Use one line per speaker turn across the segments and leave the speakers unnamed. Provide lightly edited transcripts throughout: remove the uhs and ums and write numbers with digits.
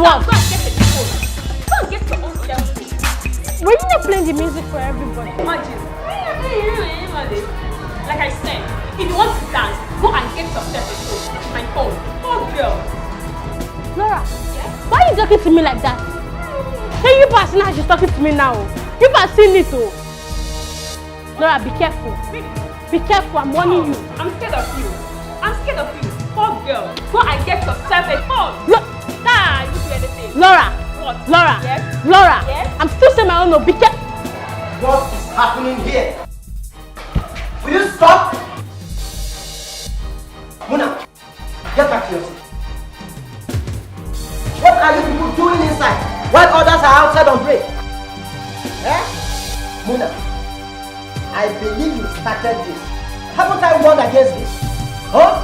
what?
Go and get the phone. Go and get your own cell phone.
Were you not playing the music for everybody?
Imagine. Like I said, if you want to dance, go and get yourself a phone. My phone. Oh, girl.
Laura, why are you talking to me like that? Hey, you pass now, she's talking to me now. You pass seen it too. Laura, be careful. Be careful, I'm warning you.
I'm scared of you. I'm scared of you. Oh, girl. Go and get yourself a phone. You do anything.
Laura.
What?
Laura.
Yes?
Laura.
Yes?
I'm still saying my own no. Be careful.
What is happening here? Will you stop? Muna, get back to your seat. What are you people doing inside while others are outside on break? Eh? Muna, I believe you started this. Haven't I warned against this? Huh?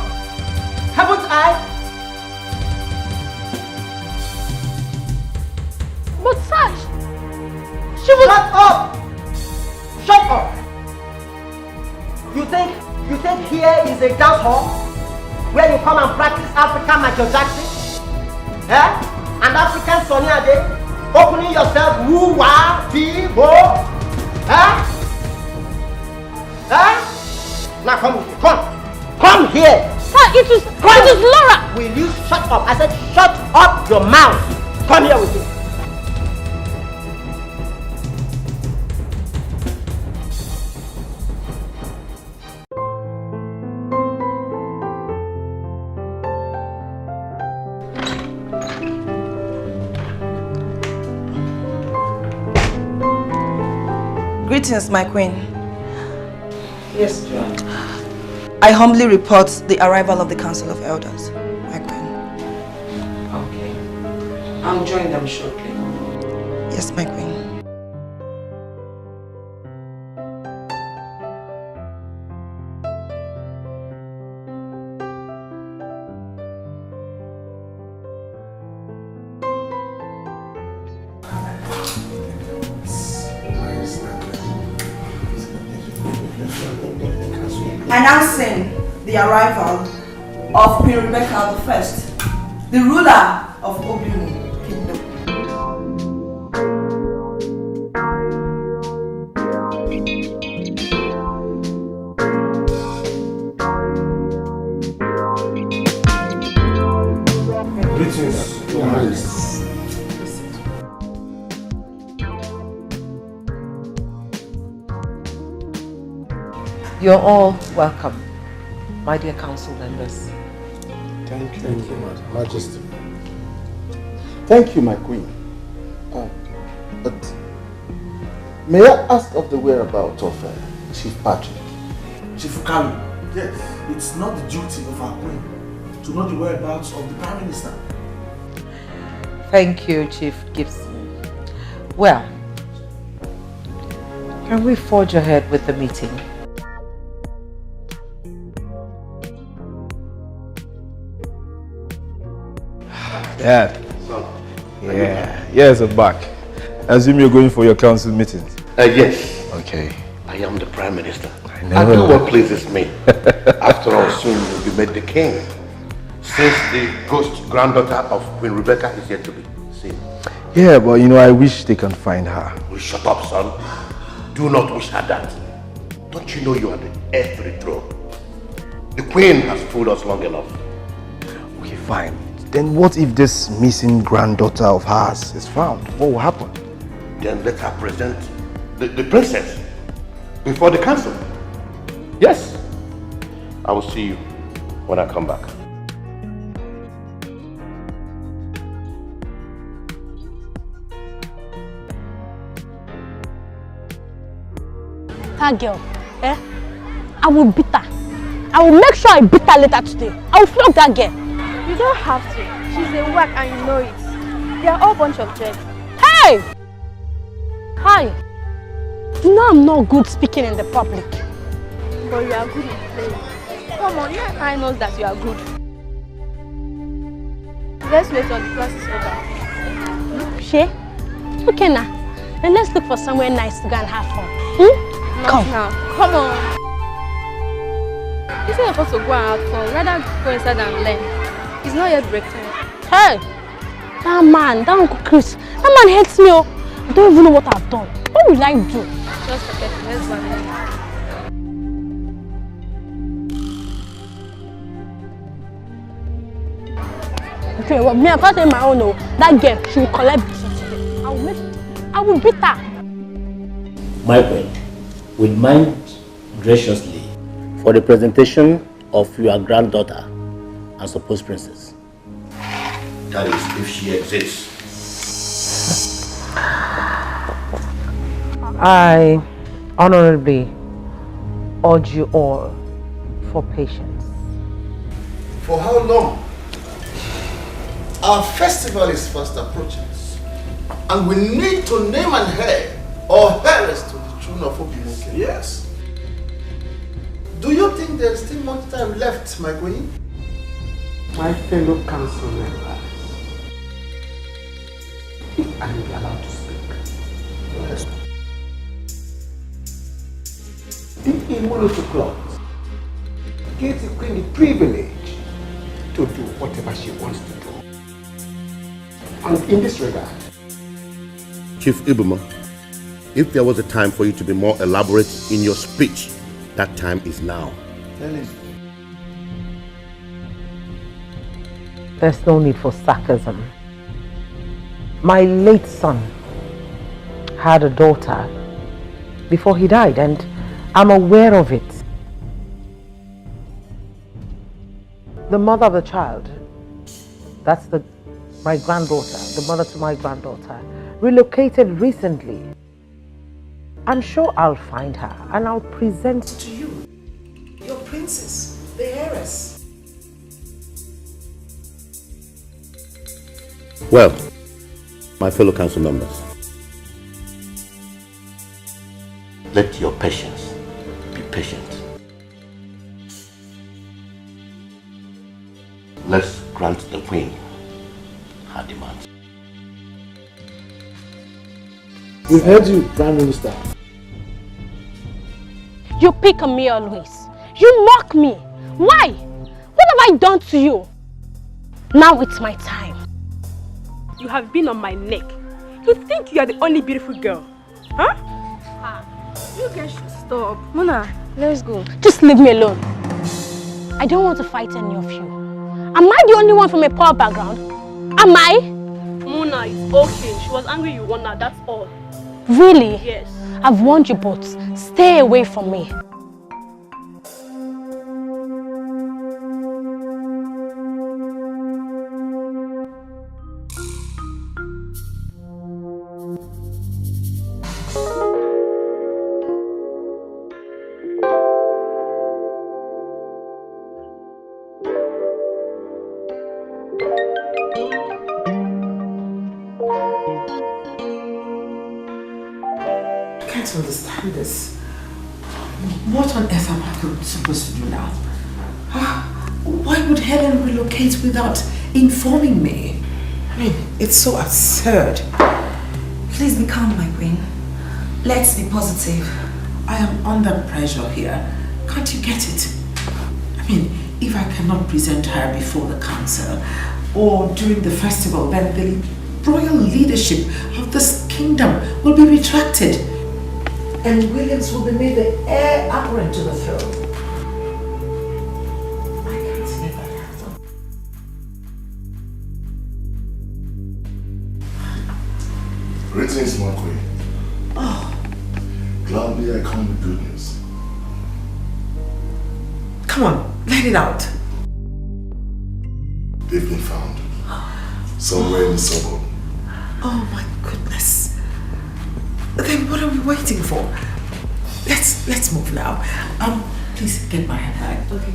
Haven't I?
But Sash, she was...
Shut up! Shut up! You think here is a dance hall where you come and practice African Michael Jackson? Eh? And African Sonny Ade? Opening yourself woo-wah, dee-bo? Eh? Eh? Now come here, come here!
Sir, it was Laura!
Will you shut up? I said shut up your mouth! Come here with me.
Greetings, my queen.
Yes, John.
I humbly report the arrival of the Council of Elders, my queen.
Okay. I'll join them shortly.
Yes, my queen. Announcing the arrival of Queen Rebecca I, the ruler of Obimu Kingdom.
Greetings, Your Highness.
You're all welcome, my dear council members.
Thank you, Majesty. Thank you, my queen. But may I ask of the whereabouts of Chief Patrick?
Chief Kalu, yes, it's not the duty of our queen to know the whereabouts of the Prime Minister.
Thank you, Chief Gibson. Well, can we forge ahead with the meeting?
Dad. Yeah. Yes, I'm back. I assume you're going for your council meetings.
Yes.
Okay.
I am the Prime Minister.
I know.
I do what pleases me. After all, soon you'll be made the king. Since the ghost granddaughter of Queen Rebecca is yet to be seen.
Yeah, but you know, I wish they can find her.
Well, shut up, son. Do not wish her that. Don't you know you are the heir to the throne? The queen has fooled us long enough.
Okay, fine. Then what if this missing granddaughter of hers is found? What will happen?
Then let her present the princess before the council. Yes. I will see you when I come back.
That girl, I will beat her. I will make sure I beat her later today. I will flog that girl.
You don't have to. She's a whack and you know it. They are all a bunch of dread.
Hey! Hi. You know I'm not good speaking in the public.
But you are good in playing. Come on, you and I know that you are good. Let's wait till the class is over.
She? Okay now. Then let's look for somewhere nice to go and have fun.
Not
Come.
now. Come on. You say you're supposed to go and have fun. Rather go inside and learn. It's not yet break time.
Hey! That man, that Uncle Chris, that man hates me. Oh. I don't even know what I've done. What will I do?
Just forget it. Let's go.
Okay, well, me, I can't say my own. No. That girl, she will collect it. I will beat her.
My friend, will mind graciously for the presentation of your granddaughter and supposed princess.
That is, if she exists.
I honorably urge you all for patience.
For how long? Our festival is fast approaching, and we need to name an heir or heiress to the throne of Obimoke. Yes. Do you think there's still much time left, my queen?
My fellow council members, if I am allowed to speak. Yes. The Immunity Clause gives the queen the privilege to do whatever she wants to do. And in this regard,
Chief Ibuma, if there was a time for you to be more elaborate in your speech, that time is now.
There's no need for sarcasm. My late son had a daughter before he died, and I'm aware of it. The mother of the child, that's my granddaughter, the mother to my granddaughter, relocated recently. I'm sure I'll find her and I'll present
To you, your princess, the heiress.
Well, my fellow council members, let your patience be patient. Let's grant the queen her demands.
We've heard you, Prime Minister.
You pick on me always. You mock me. Why? What have I done to you? Now it's my time.
You have been on my neck. You think you are the only beautiful girl. Huh?
You guys should stop. Mona, let's go.
Just leave me alone. I don't want to fight any of you. Am I the only one from a poor background? Am I?
Mona, it's okay. She was angry you won her, that's all.
Really?
Yes.
I've warned you both. Stay away from me.
Understand this. What on earth am I supposed to do now? Why would Helen relocate without informing me? I mean, it's so absurd.
Please be calm, my queen. Let's be positive.
I am under pressure here. Can't you get it? I mean, if I cannot present her before the council or during the festival, then the royal leadership of this kingdom will be retracted. And Williams will be made the heir apparent to the throne. I can't see that happen.
Greetings, my queen.
Oh.
Gladly I come with good news.
Come on, let it out.
They've been found. Somewhere in the suburb.
Oh my goodness. Then what are we waiting for? Let's move now. Please get my handbag. Okay.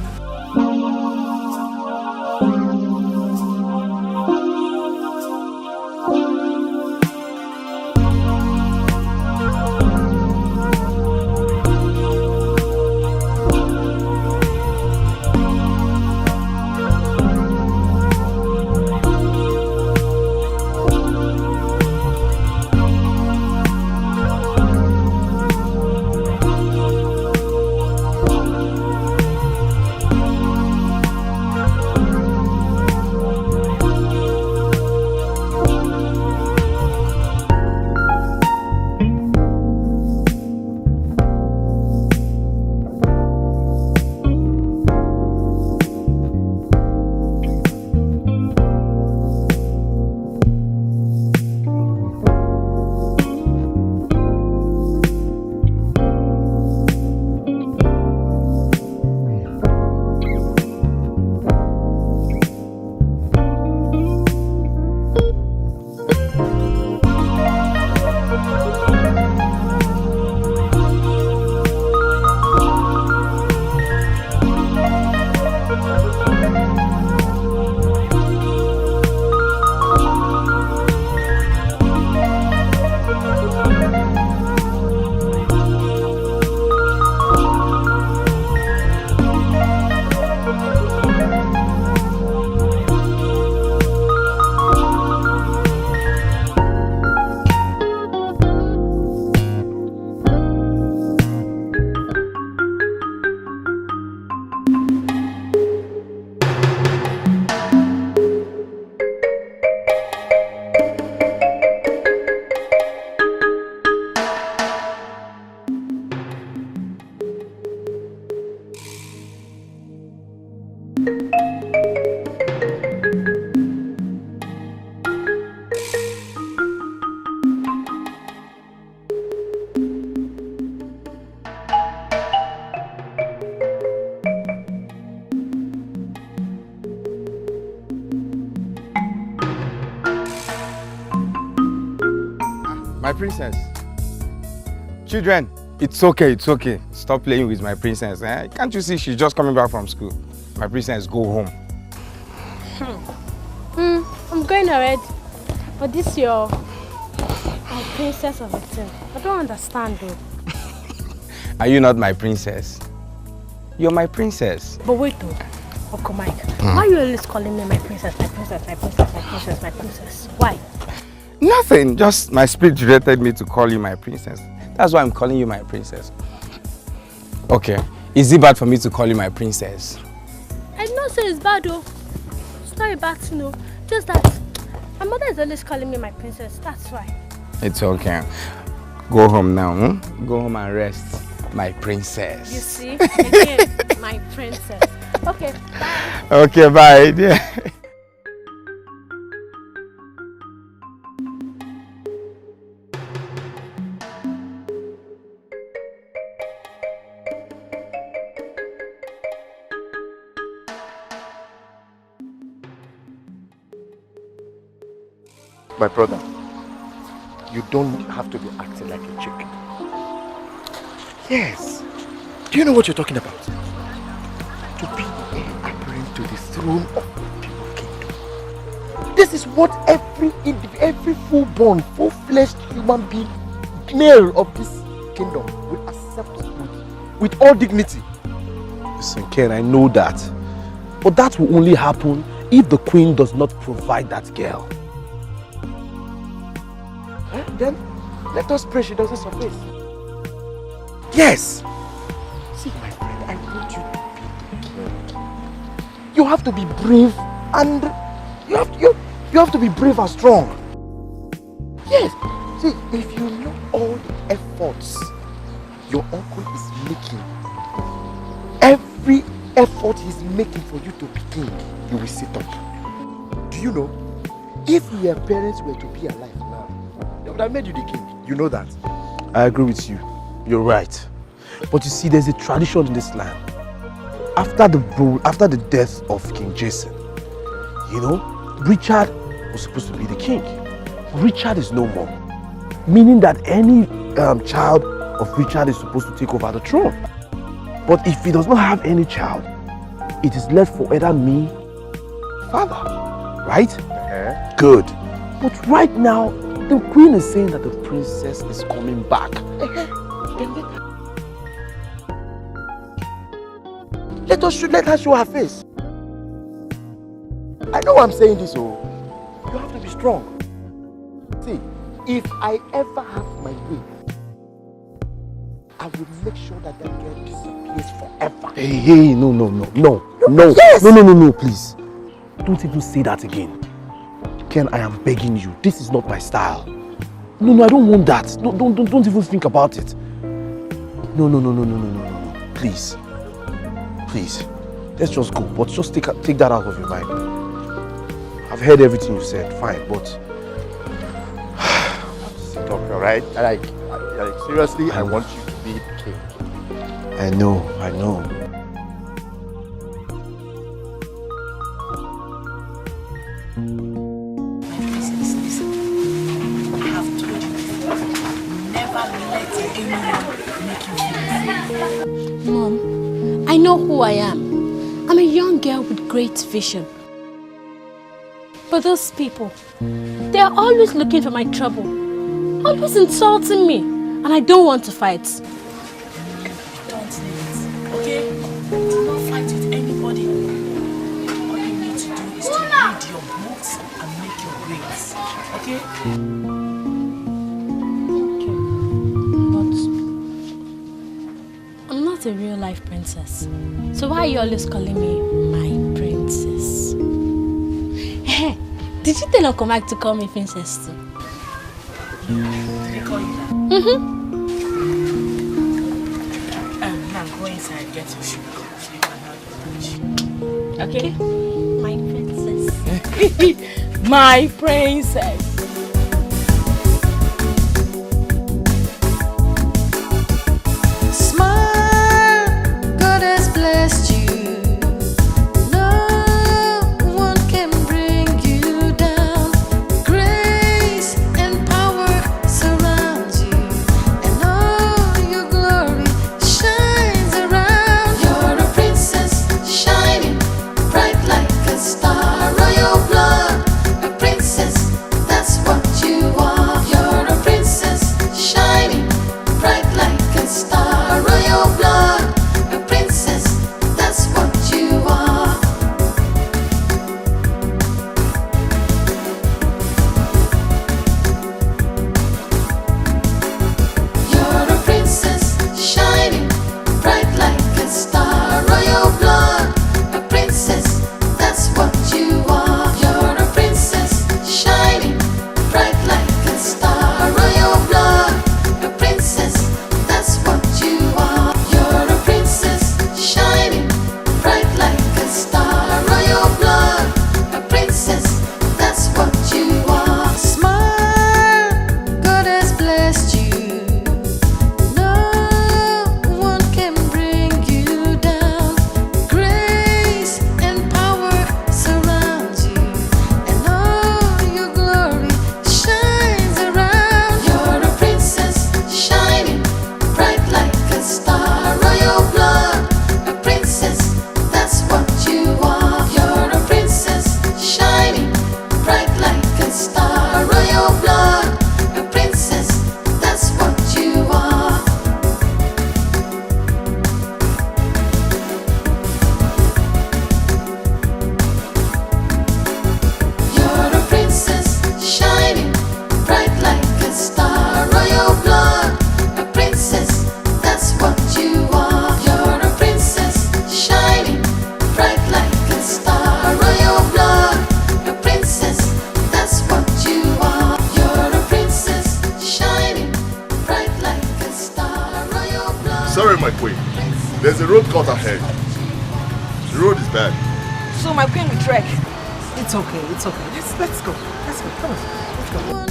My princess. Children, it's okay, it's okay. Stop playing with my princess. Eh? Can't you see she's just coming back from school? My princess, go home.
I'm going already. But this your princess of a thing. I don't understand though.
Are you not my princess? You're my princess.
But wait though, Uncle Mike. Why are you always calling me my princess, my princess, my princess, my princess, my princess? Why?
Nothing, just my spirit directed me to call you my princess. That's why I'm calling you my princess. Okay, is it bad for me to call you my princess?
I did not say it's bad though. It's not a bad thing, no. Just that my mother is always calling me my princess, that's why.
It's okay. Go home now, Go home and rest, my princess.
You see? Again, my princess. Okay, bye.
Okay, bye, dear.
My brother, you don't have to be acting like a chicken. Yes. Do you know what you're talking about? To be heir apparent to the throne of the people kingdom. This is what every full-born, full-fleshed human being, male of this kingdom, will accept with all dignity.
Listen, Ken, I know that. But that will only happen if the queen does not provide that girl.
Then let us pray she doesn't suffice. Yes. See, my friend, I want you to be the king. You have to be brave and you have to be brave and strong. Yes. See, if you know all the efforts your uncle is making, every effort he's making for you to be king, you will sit up. Do you know? If your parents were to be alive now, they would have made you the king. You know that.
I agree with you. You're right. But you see, there's a tradition in this land. After the death of King Jason, you know, Richard was supposed to be the king. Richard is no more. Meaning that any child of Richard is supposed to take over the throne. But if he does not have any child, it is left for either me, father, right? Good. But right now, the queen is saying that the princess is coming back.
Let her show her face. I know I'm saying this, oh. You have to be strong. See, if I ever have my way, I will make sure that that girl disappears forever.
Hey, no,
Yes.
No, please. Don't even say that again. Ken, I am begging you. This is not my style. No, I don't want that. Don't even think about it. No. Please. Let's just go. But just take that out of your mind. I've heard everything you said. Fine, but
sit up, alright? Like seriously, I want you to be the king.
I know.
Mom, I know who I am. I'm a young girl with great vision. But those people, they're always looking for my trouble. Always insulting me. And I don't want to fight.
Don't leave it, okay? Do not fight with anybody. All you need to do is to read your books and make your grades, okay?
But I'm not a real life princess. princess. So why are you always calling me my princess? Did you tell Uncle Mike to call me princess too?
Did he call you that? Now go inside, get your sugar. You can have your lunch. Okay?
My princess.
My princess.
Sorry, my queen. There's a road cut ahead. The road is bad.
So my queen will trek. It's okay, it's okay. Let's go. Let's go. Come on. Let's go.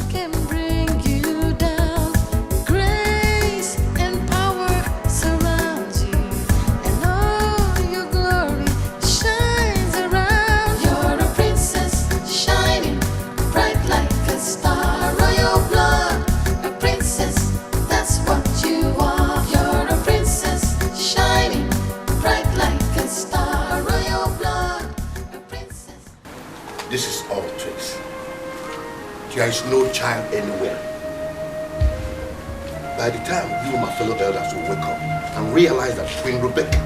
This is all tricks. There is no child anywhere. By the time you, my fellow elders, will wake up and realize that Queen Rebecca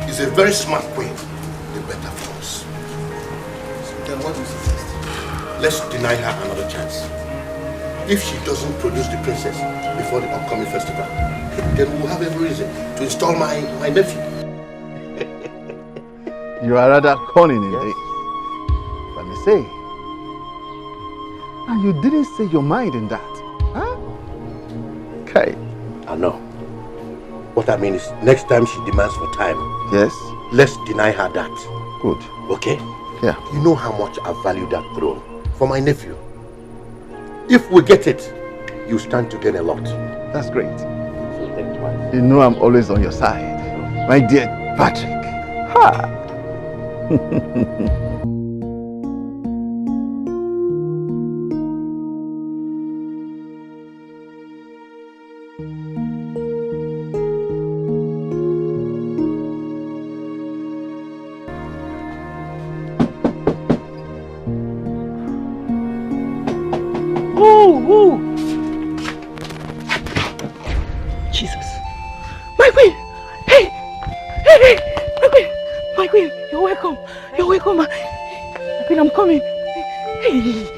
is a very smart queen, the better for us. Then what do you suggest? Let's deny her another chance. If she doesn't produce the princess before the upcoming festival, then we'll have every reason to install my nephew.
You are rather cunning indeed. Let me say. And you didn't say your mind in that. Huh? Okay.
I know. What I mean is, next time she demands for time,
yes,
let's deny her that.
Good.
Okay?
Yeah.
You know how much I value that throne for my nephew. If we get it, you stand to gain a lot.
That's great.
So think twice.
You know I'm always on your side, my dear Patrick. Ha!
Jesus. My queen! Hey! Hey, hey! My queen! My queen! You're welcome! You're welcome! My queen, I'm coming! Hey!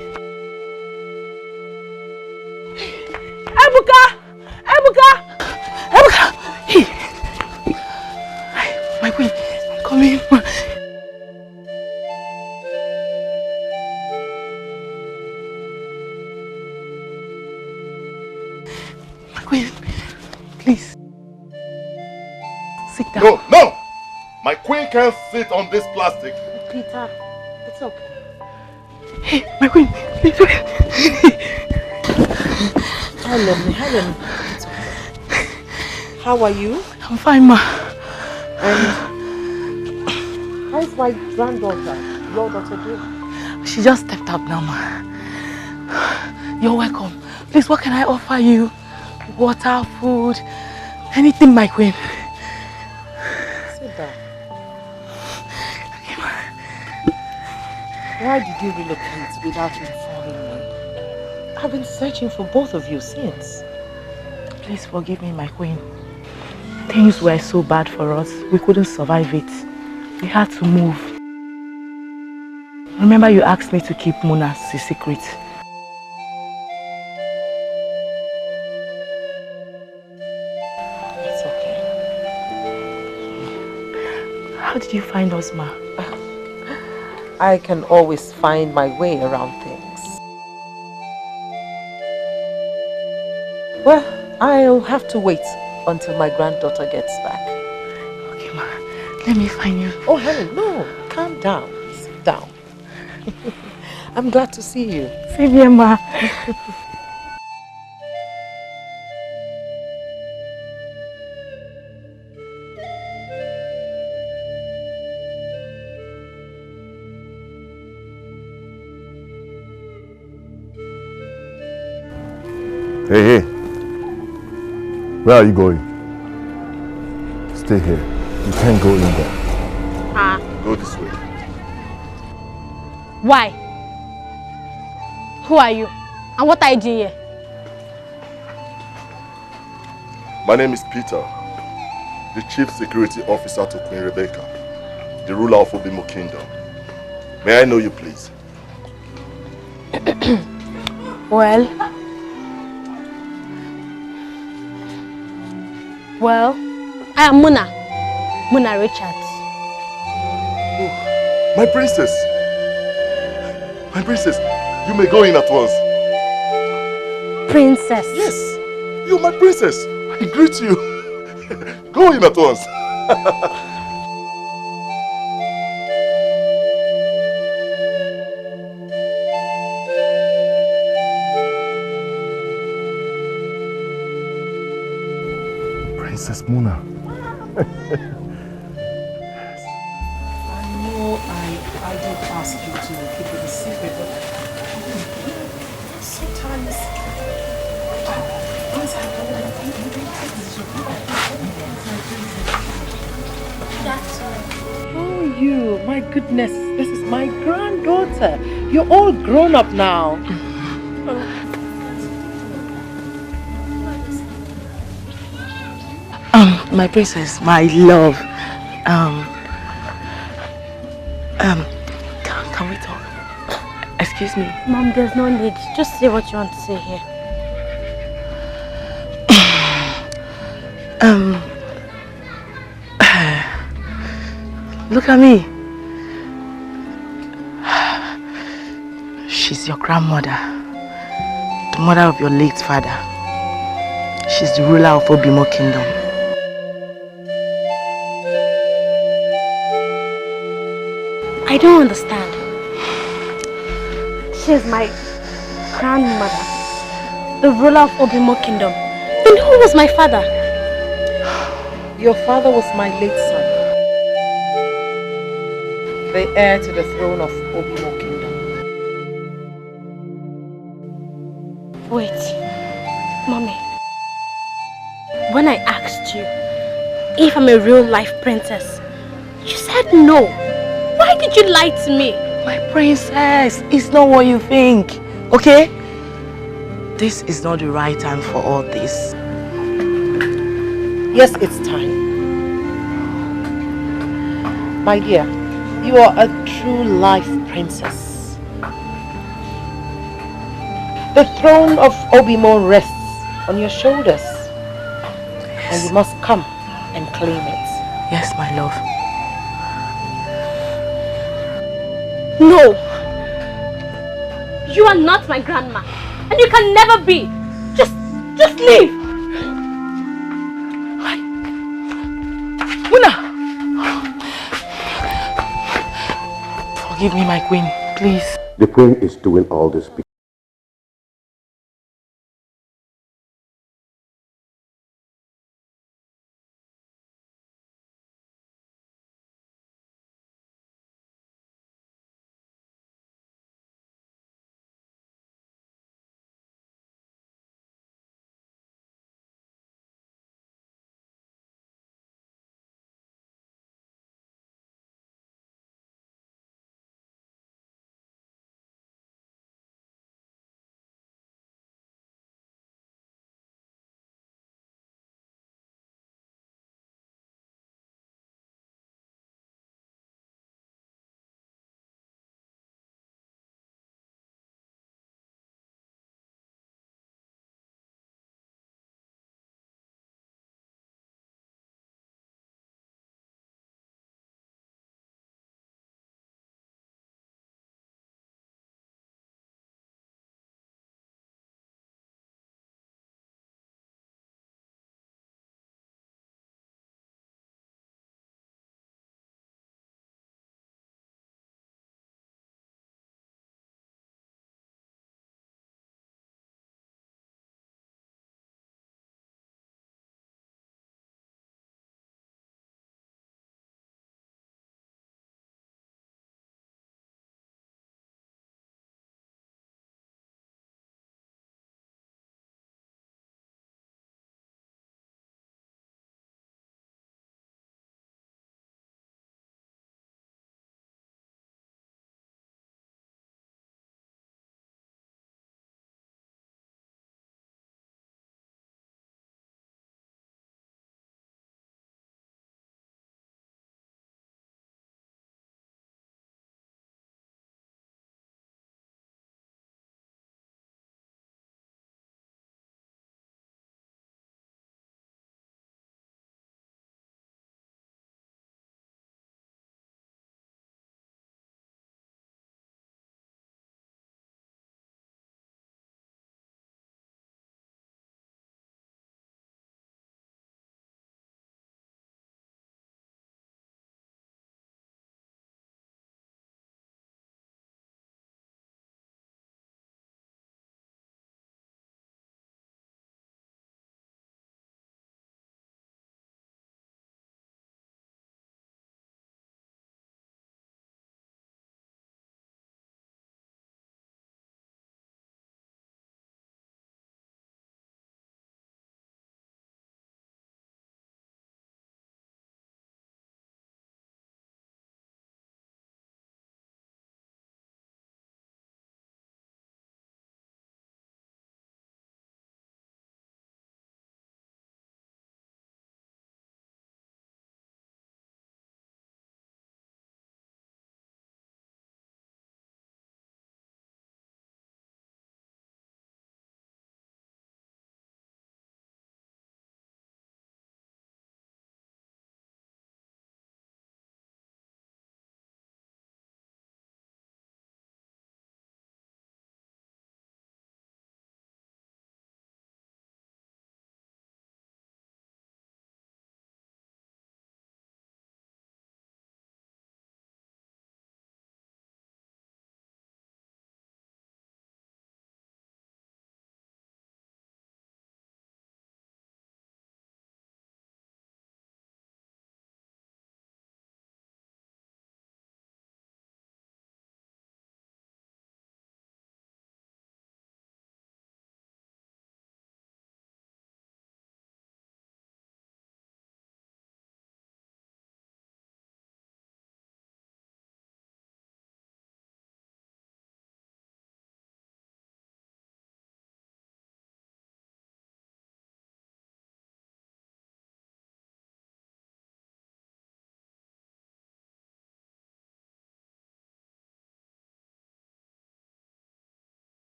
Ebuka! Ebuka! Ebuka! Hey! Come in, ma. My queen, please. Sit down.
No, no! My queen can't sit on this plastic.
Peter, it's okay.
Hey, my queen, please wait.
Helen. How are you?
I'm fine, ma.
And how's my granddaughter, your daughter doing?
She just stepped up now, ma. You're welcome. Please, what can I offer you? Water, food, anything, my queen.
Sit down. Why did you relocate without informing me? I've been searching for both of you since.
Please forgive me, my queen. Things were so bad for us, we couldn't survive it. We had to move. Remember you asked me to keep Muna's secret.
It's okay.
How did you find us, ma?
I can always find my way around things. Well, I'll have to wait until my granddaughter gets back.
Okay, ma. Let me find you.
Oh, Helen, no. Calm down. Sit down. I'm glad to see you.
Same here, ma.
Hey. Where are you going? Stay here. You can't go in there. Go this way.
Why? Who are you? And what are you doing here?
My name is Peter, the Chief Security Officer to Queen Rebecca, the ruler of Obimo Kingdom. May I know you, please?
Well, I am Muna Richards.
Oh, my princess! My princess, you may go in at once.
Princess?
Yes, you're my princess. I greet you. Go in at once.
Princess Muna.
I know I did ask you to keep it a secret, but sometimes
Oh, you, my goodness, this is my granddaughter. You're all grown up now.
My princess, my love. Can we talk? Excuse me.
Mom, there's no need. Just say what you want to say here.
Look at me. She's your grandmother, the mother of your late father. She's the ruler of Obimo Kingdom.
I don't understand. She's my grandmother, the ruler of Obimo Kingdom. And who was my father?
Your father was my late son, the heir to the throne of Obimo Kingdom.
Wait, Mommy. When I asked you if I'm a real-life princess, you said no. Why did you lie to me?
My princess, it's not what you think, okay? This is not the right time for all this.
Yes, it's time. My dear, you are a true life princess. The throne of Obimo rests on your shoulders. Yes. And you must come and claim it.
Yes, my love.
No. You are not my grandma. And you can never be. Just leave.
Muna! Forgive me, my queen, please.
The queen is doing all this because